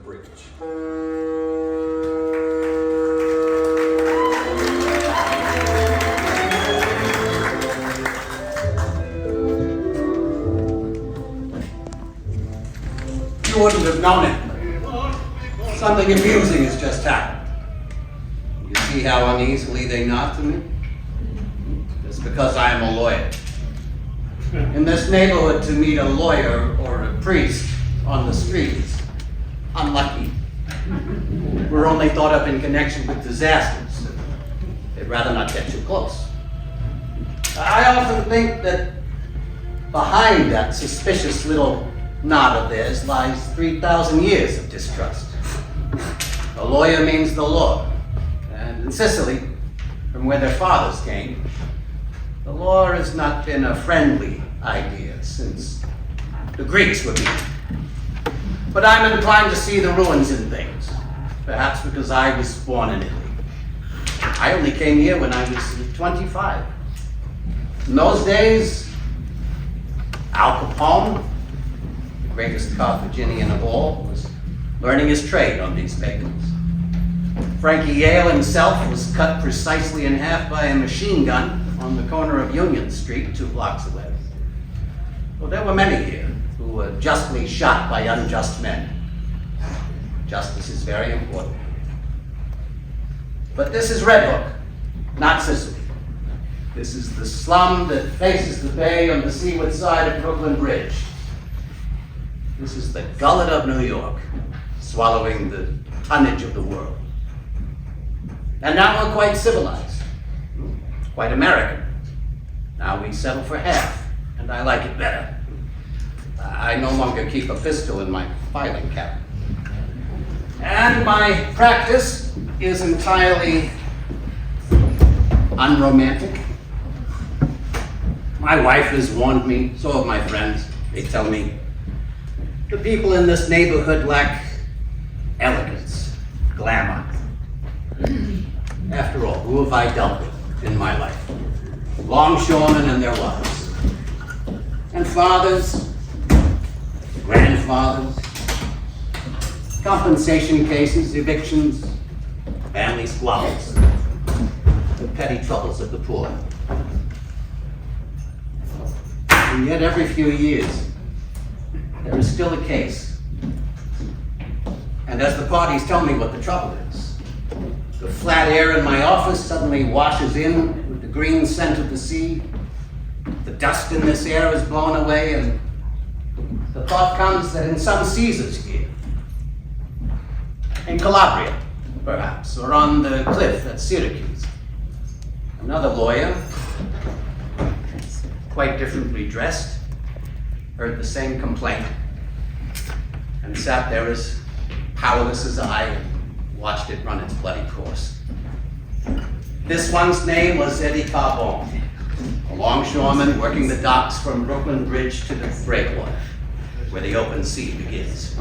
bridge. You wouldn't have known it. Something amusing has just happened. You see how uneasily they nod to me? It's because I am a lawyer. In this neighborhood, to meet a lawyer or a priest on the street is unlucky. We're only thought of in connection with disasters. They'd rather not get too close. I often think that behind that suspicious little nod of theirs lies 3,000 years of distrust. A lawyer means the law. And in Sicily, from where their fathers came, the law has not been a friendly idea since the Greeks were beaten. But I'm inclined to see the ruins in things, perhaps because I was born in Italy. I only came here when I was 25. In those days, Al Capone, the greatest Carthaginian of all, was learning his trade on these pagans. Frankie Yale himself was cut precisely in half by a machine gun on the corner of Union Street, 2 blocks away. Well, there were many here who were justly shot by unjust men. Justice is very important. But this is Red Hook, not Sicily. This is the slum that faces the bay on the seaward side of Brooklyn Bridge. This is the gullet of New York, swallowing the tonnage of the world. And now we're quite civilized, quite American. Now we settle for half, and I like it better. I no longer keep a pistol in my filing cabinet. And my practice is entirely unromantic. My wife has warned me, so have my friends. They tell me the people in this neighborhood lack elegance, glamour. After all, who have I dealt with in my life? Longshoremen and their wives. And fathers, grandfathers, compensation cases, evictions, family squabbles, the petty troubles of the poor. And yet every few years, there is still a case. And as the parties tell me what the trouble is, the flat air in my office suddenly washes in with the green scent of the sea. The dust in this air is blown away, and the thought comes that in some Caesars here, in Calabria, perhaps, or on the cliff at Syracuse, another lawyer, quite differently dressed, heard the same complaint, and sat there as powerless as I, and watched it run its bloody course. This one's name was Eddie Carbone, a longshoreman working the docks from Brooklyn Bridge to the breakwater, where the open sea begins.